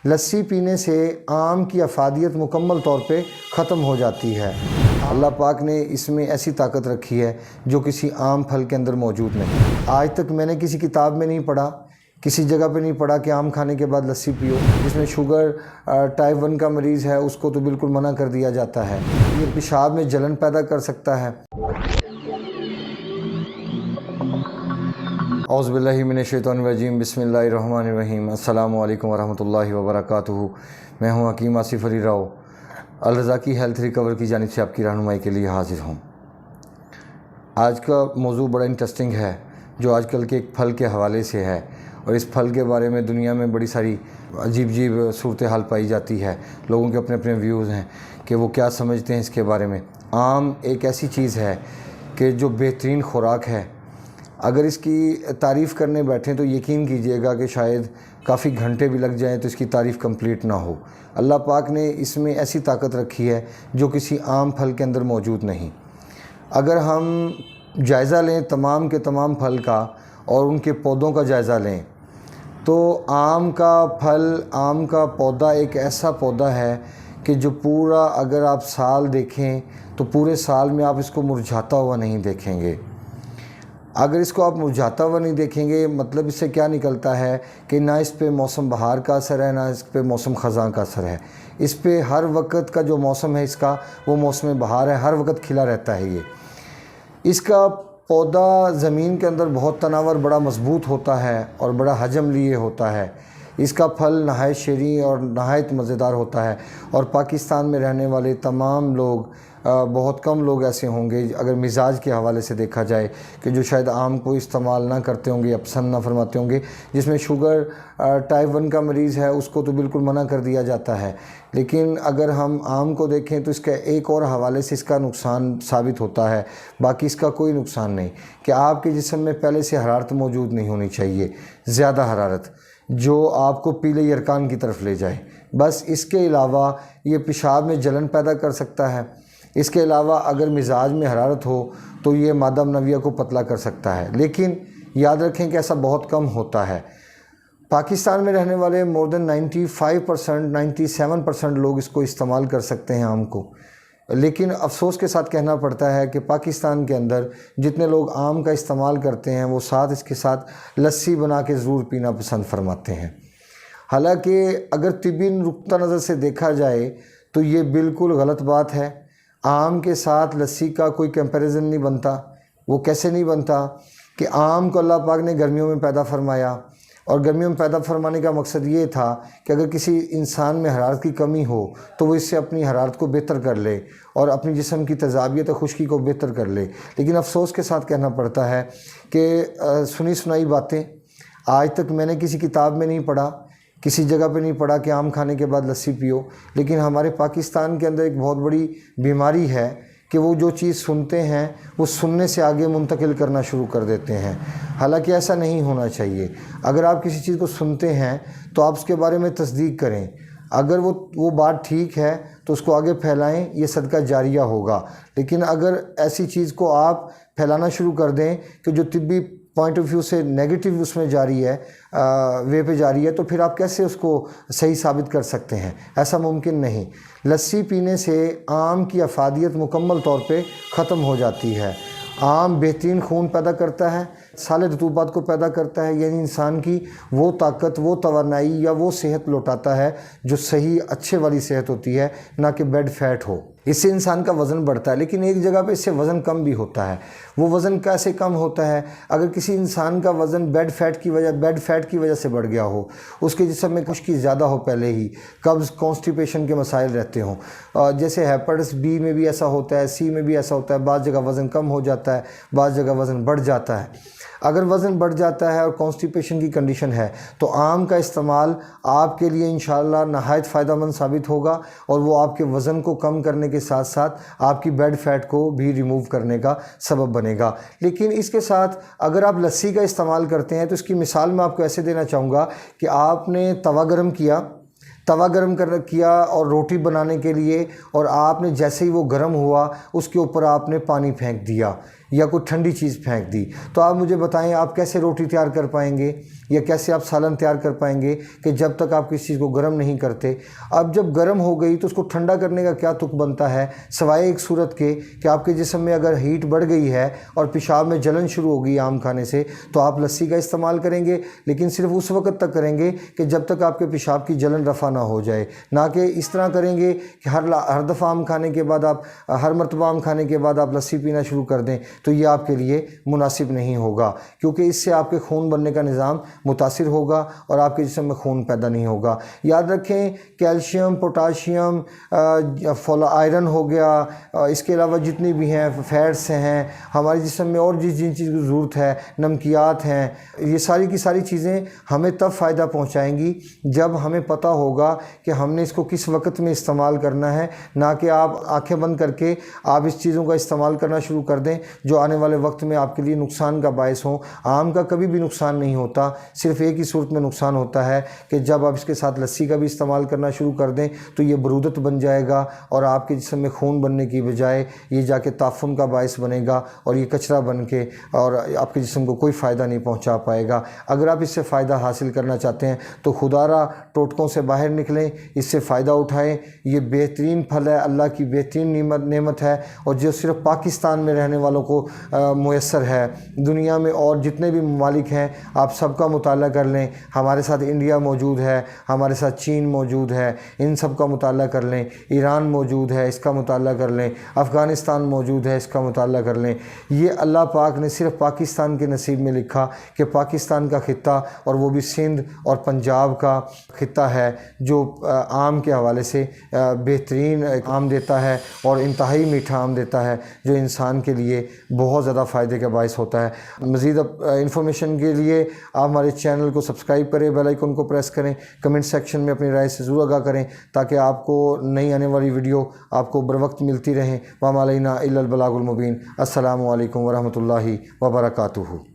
لسی پینے سے آم کی افادیت مکمل طور پہ ختم ہو جاتی ہے۔ اللہ پاک نے اس میں ایسی طاقت رکھی ہے جو کسی عام پھل کے اندر موجود نہیں۔ آج تک میں نے کسی کتاب میں نہیں پڑھا، کسی جگہ پہ نہیں پڑھا کہ آم کھانے کے بعد لسی پیو۔ جس میں شوگر ٹائپ 1 کا مریض ہے اس کو تو بالکل منع کر دیا جاتا ہے۔ یہ پیشاب میں جلن پیدا کر سکتا ہے۔ اعوذ باللہ من الشیطان الرجیم، بسم اللہ الرحمن الرحیم۔ السلام علیکم ورحمۃ اللہ وبرکاتہ۔ میں ہوں حکیم آصف علی راؤ، الرزاقی ہیلتھ ریکور کی جانب سے آپ کی رہنمائی کے لیے حاضر ہوں۔ آج کا موضوع بڑا انٹرسٹنگ ہے جو آج کل کے ایک پھل کے حوالے سے ہے، اور اس پھل کے بارے میں دنیا میں بڑی ساری عجیب صورتحال پائی جاتی ہے۔ لوگوں کے اپنے اپنے ویوز ہیں کہ وہ کیا سمجھتے ہیں اس کے بارے میں۔ آم ایک ایسی چیز ہے کہ جو بہترین خوراک ہے، اگر اس کی تعریف کرنے بیٹھیں تو یقین کیجئے گا کہ شاید کافی گھنٹے بھی لگ جائیں تو اس کی تعریف کمپلیٹ نہ ہو۔ اللہ پاک نے اس میں ایسی طاقت رکھی ہے جو کسی عام پھل کے اندر موجود نہیں۔ اگر ہم جائزہ لیں تمام کے تمام پھل کا اور ان کے پودوں کا جائزہ لیں تو آم کا پھل، آم کا پودا ایک ایسا پودا ہے کہ جو پورا اگر آپ سال دیکھیں تو پورے سال میں آپ اس کو مرجھاتا ہوا نہیں دیکھیں گے۔ اگر اس کو آپ مرجھاتا ہوا نہیں دیکھیں گے مطلب اس سے کیا نکلتا ہے کہ نہ اس پہ موسم بہار کا اثر ہے، نہ اس پہ موسم خزاں کا اثر ہے۔ اس پہ ہر وقت کا جو موسم ہے اس کا وہ موسم بہار ہے، ہر وقت کھلا رہتا ہے۔ اس کا پودا زمین کے اندر بہت تناور بڑا مضبوط ہوتا ہے اور بڑا حجم لیے ہوتا ہے۔ اس کا پھل نہایت شیریں اور نہایت مزیدار ہوتا ہے، اور پاکستان میں رہنے والے تمام لوگ، بہت کم لوگ ایسے ہوں گے اگر مزاج کے حوالے سے دیکھا جائے کہ جو شاید آم کو استعمال نہ کرتے ہوں گے یا پسند نہ فرماتے ہوں گے۔ جس میں شوگر ٹائپ 1 کا مریض ہے اس کو تو بالکل منع کر دیا جاتا ہے، لیکن اگر ہم آم کو دیکھیں تو اس کا ایک اور حوالے سے اس کا نقصان ثابت ہوتا ہے، باقی اس کا کوئی نقصان نہیں، کہ آپ کے جسم میں پہلے سے حرارت موجود نہیں ہونی چاہیے، زیادہ حرارت جو آپ کو پیلے یرکان کی طرف لے جائے۔ بس اس کے علاوہ یہ پیشاب میں جلن پیدا کر سکتا ہے۔ اس کے علاوہ اگر مزاج میں حرارت ہو تو یہ مادہ منویہ کو پتلا کر سکتا ہے، لیکن یاد رکھیں کہ ایسا بہت کم ہوتا ہے۔ پاکستان میں رہنے والے مور دین 95%، 97% لوگ اس کو استعمال کر سکتے ہیں آم کو، لیکن افسوس کے ساتھ کہنا پڑتا ہے کہ پاکستان کے اندر جتنے لوگ آم کا استعمال کرتے ہیں وہ ساتھ اس کے ساتھ لسی بنا کے ضرور پینا پسند فرماتے ہیں۔ حالانکہ اگر طبی نقطہ نظر سے دیکھا جائے تو یہ بالکل غلط بات ہے۔ آم کے ساتھ لسی کا کوئی کمپیریزن نہیں بنتا۔ وہ کیسے نہیں بنتا کہ آم کو اللہ پاک نے گرمیوں میں پیدا فرمایا، اور گرمیوں میں پیدا فرمانے کا مقصد یہ تھا کہ اگر کسی انسان میں حرارت کی کمی ہو تو وہ اس سے اپنی حرارت کو بہتر کر لے اور اپنی جسم کی تیزابیت اور خشکی کو بہتر کر لے۔ لیکن افسوس کے ساتھ کہنا پڑتا ہے کہ سنی سنائی باتیں، آج تک میں نے کسی کتاب میں نہیں پڑھا، کسی جگہ پہ نہیں پڑھا کہ آم کھانے کے بعد لسی پیو، لیکن ہمارے پاکستان کے اندر ایک بہت بڑی بیماری ہے کہ وہ جو چیز سنتے ہیں وہ سننے سے آگے منتقل کرنا شروع کر دیتے ہیں، حالانکہ ایسا نہیں ہونا چاہیے۔ اگر آپ کسی چیز کو سنتے ہیں تو آپ اس کے بارے میں تصدیق کریں، اگر وہ بات ٹھیک ہے تو اس کو آگے پھیلائیں، یہ صدقہ جاریہ ہوگا۔ لیکن اگر ایسی چیز کو آپ پھیلانا شروع کر دیں کہ جو طبی پوائنٹ آف ویو سے نیگیٹو اس میں جاری ہے، وے پہ جاری ہے، تو پھر آپ کیسے اس کو صحیح ثابت کر سکتے ہیں؟ ایسا ممکن نہیں۔ لسی پینے سے آم کی افادیت مکمل طور پہ ختم ہو جاتی ہے۔ آم بہترین خون پیدا کرتا ہے، صالح رطوبات کو پیدا کرتا ہے، یعنی انسان کی وہ طاقت، وہ توانائی یا وہ صحت لوٹاتا ہے جو صحیح اچھے والی صحت ہوتی ہے، نہ کہ بیڈ فیٹ ہو۔ اس سے انسان کا وزن بڑھتا ہے، لیکن ایک جگہ پہ اس سے وزن کم بھی ہوتا ہے۔ وہ وزن کیسے کم ہوتا ہے؟ اگر کسی انسان کا وزن بیڈ فیٹ کی وجہ سے بڑھ گیا ہو، اس کے جسم میں خشکی زیادہ ہو، پہلے ہی قبض، کانسٹیپیشن کے مسائل رہتے ہوں، جیسے ہیپاٹائٹس بی میں بھی ایسا ہوتا ہے، سی میں بھی ایسا ہوتا ہے، بعض جگہ وزن کم ہو جاتا ہے، بعض جگہ وزن بڑھ جاتا ہے۔ اگر وزن بڑھ جاتا ہے اور کانسٹیپیشن کی کنڈیشن ہے تو آم کا استعمال آپ کے لیے انشاءاللہ نہایت فائدہ مند ثابت ہوگا، اور وہ آپ کے وزن کو کم کرنے کے ساتھ ساتھ آپ کی بیڈ فیٹ کو بھی ریموو کرنے کا سبب بنے گا۔ لیکن اس کے ساتھ اگر آپ لسی کا استعمال کرتے ہیں تو اس کی مثال میں آپ کو ایسے دینا چاہوں گا کہ آپ نے توا گرم کیا اور روٹی بنانے کے لیے، اور آپ نے جیسے ہی وہ گرم ہوا اس کے اوپر آپ نے پانی پھینک دیا، یا کوئی ٹھنڈی چیز پھینک دی، تو آپ مجھے بتائیں آپ کیسے روٹی تیار کر پائیں گے یا کیسے آپ سالن تیار کر پائیں گے کہ جب تک آپ کسی چیز کو گرم نہیں کرتے؟ اب جب گرم ہو گئی تو اس کو ٹھنڈا کرنے کا کیا تک بنتا ہے سوائے ایک صورت کے کہ آپ کے جسم میں اگر ہیٹ بڑھ گئی ہے اور پیشاب میں جلن شروع ہو گئی آم کھانے سے، تو آپ لسی کا استعمال کریں گے، لیکن صرف اس وقت تک کریں گے کہ جب تک آپ کے پیشاب کی جلن رفع نہ ہو جائے، نہ کہ اس طرح کریں گے کہ ہر دفعہ آم کھانے کے بعد ہر مرتبہ آم کھانے کے بعد آپ لسی پینا شروع کر دیں، تو یہ آپ کے لیے مناسب نہیں ہوگا، کیونکہ اس سے آپ کے خون بننے کا نظام متاثر ہوگا اور آپ کے جسم میں خون پیدا نہیں ہوگا۔ یاد رکھیں کیلشیم، پوٹاشیم، آئرن ہو گیا، اس کے علاوہ جتنی بھی ہیں فیٹس ہیں ہمارے جسم میں، اور جن چیز کی ضرورت ہے، نمکیات ہیں، یہ ساری کی ساری چیزیں ہمیں تب فائدہ پہنچائیں گی جب ہمیں پتہ ہوگا کہ ہم نے اس کو کس وقت میں استعمال کرنا ہے، نہ کہ آپ آنکھیں بند کر کے آپ اس چیزوں کا استعمال کرنا شروع کر دیں جو آنے والے وقت میں آپ کے لیے نقصان کا باعث ہوں۔ آم کا کبھی بھی نقصان نہیں ہوتا، صرف ایک ہی صورت میں نقصان ہوتا ہے کہ جب آپ اس کے ساتھ لسی کا بھی استعمال کرنا شروع کر دیں تو یہ برودت بن جائے گا اور آپ کے جسم میں خون بننے کی بجائے یہ جا کے تعفن کا باعث بنے گا اور یہ کچرا بن کے اور آپ کے جسم کو کوئی فائدہ نہیں پہنچا پائے گا۔ اگر آپ اس سے فائدہ حاصل کرنا چاہتے ہیں تو خدا را ٹوٹکوں سے باہر نکلیں، اس سے فائدہ اٹھائیں، یہ بہترین پھل ہے، اللہ کی بہترین نعمت ہے اور جو صرف پاکستان میں رہنے والوں کو میسر ہے۔ دنیا میں اور جتنے بھی ممالک ہیں آپ سب کا مطالعہ کر لیں، ہمارے ساتھ انڈیا موجود ہے، ہمارے ساتھ چین موجود ہے، ان سب کا مطالعہ کر لیں، ایران موجود ہے، اس کا مطالعہ کر لیں، افغانستان موجود ہے، اس کا مطالعہ کر لیں۔ یہ اللہ پاک نے صرف پاکستان کے نصیب میں لکھا کہ پاکستان کا خطہ، اور وہ بھی سندھ اور پنجاب کا خطہ ہے جو آم کے حوالے سے بہترین آم دیتا ہے اور انتہائی میٹھا آم دیتا ہے جو انسان کے لیے بہت زیادہ فائدے کا باعث ہوتا ہے۔ مزید انفارمیشن کے لیے آپ ہمارے چینل کو سبسکرائب کریں، بیل آئیکن کو پریس کریں، کمنٹ سیکشن میں اپنی رائے سے ضرور آگاہ کریں تاکہ آپ کو نئی آنے والی ویڈیو آپ کو بروقت ملتی رہیں۔ وما علینا الا البلاغ المبین۔ السلام علیکم ورحمۃ اللہ وبرکاتہ۔